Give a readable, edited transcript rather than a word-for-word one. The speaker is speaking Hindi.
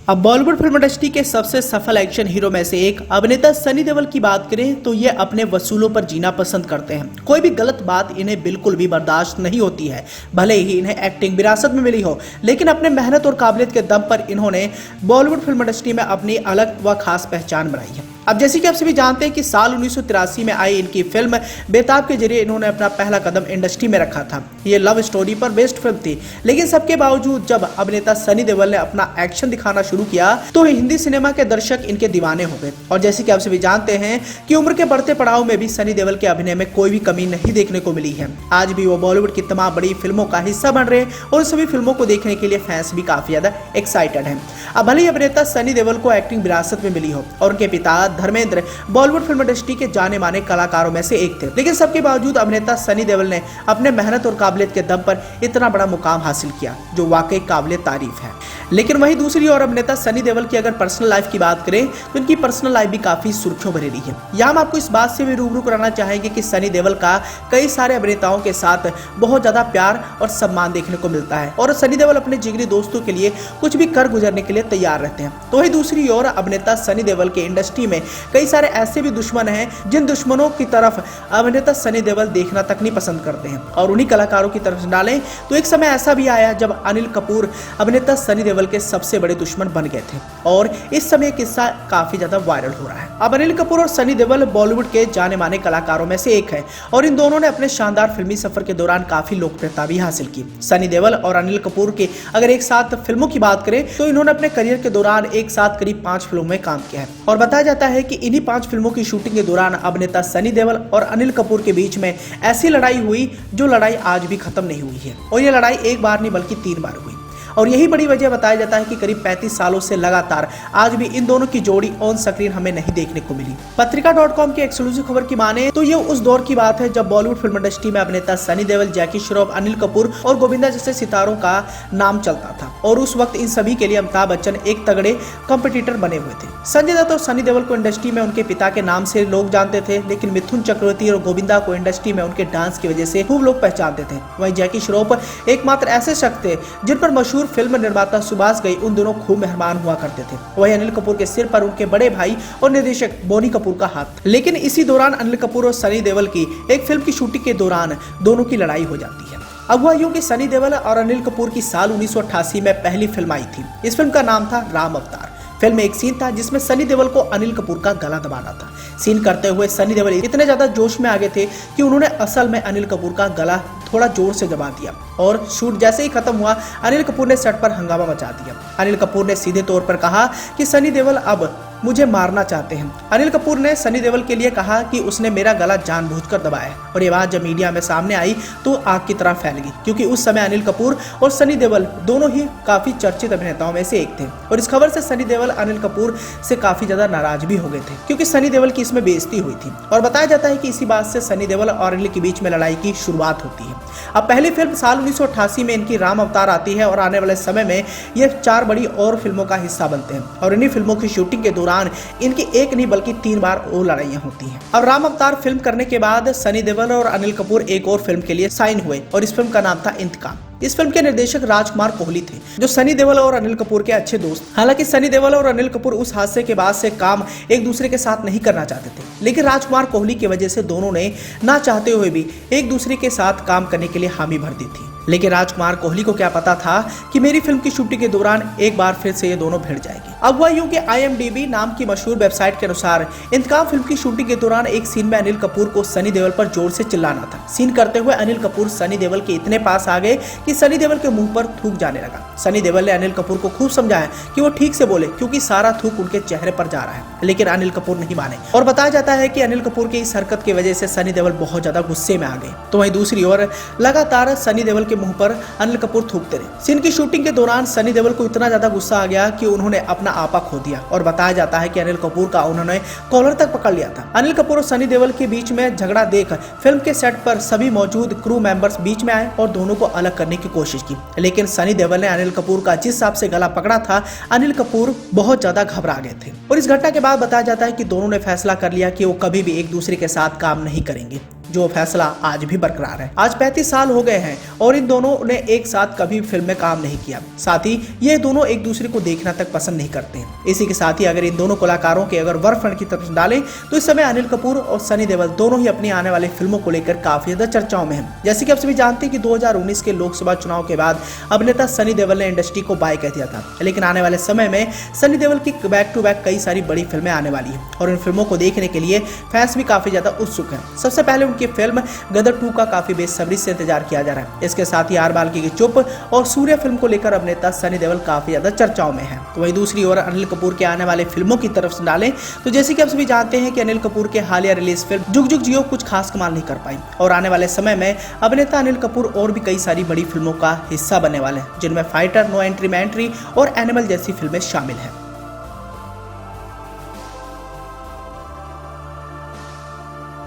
अब बॉलीवुड फिल्म इंडस्ट्री के सबसे सफल एक्शन हीरो में से एक अभिनेता सनी देओल की बात करें तो ये अपने वसूलों पर जीना पसंद करते हैं। कोई भी गलत बात इन्हें बिल्कुल भी बर्दाश्त नहीं होती है। भले ही इन्हें एक्टिंग विरासत में मिली हो, लेकिन अपने मेहनत और काबिलियत के दम पर इन्होंने बॉलीवुड फिल्म इंडस्ट्री में अपनी अलग व खास पहचान बनाई है। अब जैसे कि आप सभी जानते हैं कि साल 1983 में आई इनकी फिल्म बेताब के जरिए इन्होंने अपना पहला कदम इंडस्ट्री में रखा था। ये लव स्टोरी पर बेस्ड फिल्म थी, लेकिन सबके बावजूद जब अभिनेता सनी देओल ने अपना एक्शन दिखाना शुरू किया तो हिंदी सिनेमा के दर्शक इनके दीवाने हो गए। और जैसे कि आप सभी जानते हैं कि उम्र के बढ़ते पड़ाव में भी सनी देओल के अभिनय में कोई भी कमी नहीं देखने को मिली है। आज भी वो बॉलीवुड की तमाम बड़ी फिल्मों का हिस्सा बन रहे हैं और सभी फिल्मों को देखने के लिए फैंस भी काफी ज्यादा एक्साइटेड हैं। अब भले ही अभिनेता सनी देओल को एक्टिंग विरासत में मिली हो और उनके पिता धर्मेंद्र बॉलीवुड फिल्म इंडस्ट्री के जाने माने कलाकारों में से एक थे, लेकिन सबके बावजूद अभिनेता सनी देओल ने अपने मेहनत और काबिलियत के दम पर इतना बड़ा मुकाम हासिल किया जो वाकई काबिले तारीफ है। लेकिन वहीं दूसरी ओर अभिनेता सनी देओल की अगर पर्सनल लाइफ की बात करें तो इनकी पर्सनल लाइफ भी काफी सुर्खियों भरी रही है। यहाँ हम आपको इस बात से भी रूबरू कराना चाहेंगे कि सनी देओल का कई सारे अभिनेताओं के साथ बहुत ज्यादा प्यार और सम्मान देखने को मिलता है और सनी देओल अपने जिगरी दोस्तों के लिए कुछ भी कर गुजरने के लिए तैयार रहते हैं। तो वही दूसरी ओर अभिनेता सनी देओल के इंडस्ट्री में कई सारे ऐसे भी दुश्मन हैं जिन दुश्मनों की तरफ अभिनेता सनी देओल देखना तक नहीं पसंद करते हैं और उन्हीं कलाकारों की तरफ डालें तो एक समय ऐसा भी आया जब अनिल कपूर अभिनेता सनी देओल के सबसे बड़े दुश्मन बन गए थे और इस समय किस्सा काफी ज्यादा वायरल हो रहा है। अब अनिल कपूर और सनी देओल बॉलीवुड के जाने माने कलाकारों में से एक है और इन दोनों ने अपने शानदार फिल्मी सफर के दौरान काफी लोकप्रियता भी हासिल की। सनी देओल और अनिल कपूर के अगर एक साथ फिल्मों की बात करें तो इन्होंने अपने करियर के दौरान एक साथ करीब 5 फिल्मों में काम किया है और बताया जाता है कि इन्हीं 5 फिल्मों की शूटिंग के दौरान अभिनेता सनी देओल और अनिल कपूर के बीच में ऐसी लड़ाई हुई जो लड़ाई आज भी खत्म नहीं हुई है और ये लड़ाई एक बार नहीं बल्कि 3 बार हुई और यही बड़ी वजह बताया जाता है कि करीब 35 सालों से लगातार आज भी इन दोनों की जोड़ी ऑन स्क्रीन हमें नहीं देखने को मिली। पत्रिका.com की एक्सक्लूसिव खबर की माने तो ये उस दौर की बात है जब बॉलीवुड फिल्म इंडस्ट्री में अभिनेता सनी देओल, जैकी श्रॉफ, अनिल कपूर और गोविंदा जैसे सितारों का नाम चलता था और उस वक्त इन सभी के लिए अमिताभ बच्चन एक तगड़े कॉम्पिटिटर बने हुए थे। संजय दत्त और सनी देओल को इंडस्ट्री में उनके पिता के नाम से लोग जानते थे, लेकिन मिथुन चक्रवर्ती और गोविंदा को इंडस्ट्री में उनके डांस की वजह से खूब लोग पहचानते थे। वहीं जैकी श्रॉफ एकमात्र ऐसे शख्स थे जिन पर मशहूर फिल्म निर्माता सुभाष घई उन दोनों खूब मेहरबान हुआ करते थे। वहीं अनिल कपूर के सिर पर उनके बड़े भाई और निर्देशक बोनी कपूर का हाथ। लेकिन इसी दौरान अनिल कपूर और सनी देओल की एक फिल्म की शूटिंग के दौरान दोनों की लड़ाई हो जाती है। अब हुआ यूं कि सनी देओल और अनिल कपूर की साल 1988 में पहली फिल्म आई थी। इस फिल्म का नाम था राम अवतार। फिल्म में एक सीन था जिसमें सनी देओल को अनिल कपूर का गला दबाना था। सीन करते हुए सनी देओल इतने ज्यादा जोश में आ गए थे कि उन्होंने असल में अनिल कपूर का गला थोड़ा जोर से दबा दिया और शूट जैसे ही खत्म हुआ अनिल कपूर ने सेट पर हंगामा मचा दिया। अनिल कपूर ने सीधे तौर पर कहा कि सनी देओल अब मुझे मारना चाहते हैं। अनिल कपूर ने सनी देओल के लिए कहा कि उसने मेरा गला जानबूझकर दबाया और ये बात जब मीडिया में सामने आई तो आग की तरह फैल गई, क्योंकि उस समय अनिल कपूर और सनी देओल दोनों ही काफी चर्चित अभिनेताओं में से एक थे और इस खबर से सनी देओल अनिल कपूर से काफी ज्यादा नाराज भी हो गए थे, क्योंकि सनी देओल की इसमें बेइज्जती हुई थी और बताया जाता है कि इसी बात से सनी देओल और अनिल के बीच में लड़ाई की शुरुआत होती है। अब पहली फिल्म साल 1988 में इनकी राम अवतार आती है और आने वाले समय में ये 4 बड़ी और फिल्मों का हिस्सा बनते हैं और इन्हीं फिल्मों की शूटिंग के दौरान इनकी एक नहीं बल्कि 3 बार और लड़ाइयां होती हैं। अब राम अवतार फिल्म करने के बाद सनी देओल और अनिल कपूर एक और फिल्म के लिए साइन हुए और इस फिल्म का नाम था इंतकाम। इस फिल्म के निर्देशक राजकुमार कोहली थे जो सनी देओल और अनिल कपूर के अच्छे दोस्त। हालांकि सनी देओल और अनिल कपूर उस हादसे के बाद से काम एक दूसरे के साथ नहीं करना चाहते थे, लेकिन राजकुमार कोहली की वजह से दोनों ने ना चाहते हुए भी एक दूसरे के साथ काम करने के लिए हामी भर दी थी। लेकिन राजकुमार कोहली को क्या पता था कि मेरी फिल्म की शूटिंग के दौरान एक बार फिर से ये दोनों भिड़ जाएंगे। अब हुआ यूं कि IMDb नाम की मशहूर वेबसाइट के अनुसार इंतकाम फिल्म की शूटिंग के दौरान एक सीन में अनिल कपूर को सनी देओल पर जोर से चिल्लाना था। सीन करते हुए अनिल कपूर सनी देओल के इतने पास आ गए कि सनी देओल के मुंह पर थूक जाने लगा। सनी देओल ने अनिल कपूर को खूब समझाया कि वो ठीक से बोले, क्योंकि सारा थूक उनके चेहरे पर जा रहा है, लेकिन अनिल कपूर नहीं माने और बताया जाता है कि अनिल कपूर की इस हरकत की वजह से सनी देओल बहुत ज्यादा गुस्से में आ गए। तो वहीं दूसरी ओर लगातार सनी देओल के मुंह पर अनिल कपूर थूकते रहे। सीन की शूटिंग के दौरान सनी देओल को इतना ज्यादा गुस्सा आ गया कि उन्होंने अपना आपा खो दिया और बताया जाता है कि अनिल कपूर का उन्होंने कॉलर तक पकड़ लिया था। अनिल कपूर और सनी देओल के बीच में झगड़ा देख फिल्म के सेट पर सभी मौजूद क्रू मेंबर्स बीच में आए और दोनों को अलग करने की कोशिश की, लेकिन सनी देओल ने अनिल कपूर का जिस हिसाब से गला पकड़ा था अनिल कपूर बहुत ज्यादा घबरा गए थे और इस घटना के बाद बताया जाता है कि दोनों ने फैसला कर लिया कि वो कभी भी एक दूसरे के साथ काम नहीं करेंगे। जो फैसला आज भी बरकरार है। आज 35 साल हो गए हैं और इन दोनों ने एक साथ कभी फिल्म में काम नहीं किया। साथ ही ये दोनों एक दूसरे को देखना तक पसंद नहीं करते हैं। इसी के साथ ही अगर इन दोनों कलाकारों के अगर वर्कफ्रंट की तरफ डालें तो इस समय अनिल कपूर और सनी देओल दोनों ही अपनी आने वाली फिल्मों को लेकर काफी ज्यादा चर्चाओं में हैं। जैसे कि आप सभी जानते हैं कि 2019 के लोकसभा चुनाव के बाद अभिनेता सनी देओल ने इंडस्ट्री को बाय कह दिया था, लेकिन आने वाले समय में सनी देओल की बैक टू बैक कई सारी बड़ी फिल्में आने वाली है और इन फिल्मों को देखने के लिए फैंस भी काफी ज्यादा उत्सुक हैं। सबसे पहले उनकी फिल्म गदर 2 का काफी बेसब्री से इंतजार किया जा रहा है। इसके साथ ही आर बाल्की की चुप और सूर्य फिल्म को लेकर अभिनेता सनी देओल काफी ज्यादा चर्चाओं में है। तो वहीं दूसरी ओर अनिल कपूर के आने वाले फिल्मों की तरफ से डालें तो जैसे कि आप सभी जानते हैं कि अनिल कपूर के हालिया रिलीज फिल्म जुग जुग जियो कुछ खास कमाल नहीं कर पाई और आने वाले समय में अभिनेता अनिल कपूर और भी कई सारी बड़ी फिल्मों का हिस्सा बनने वाले हैं, जिनमें फाइटर, नो एंट्री में एंट्री और एनिमल जैसी फिल्में शामिल हैं।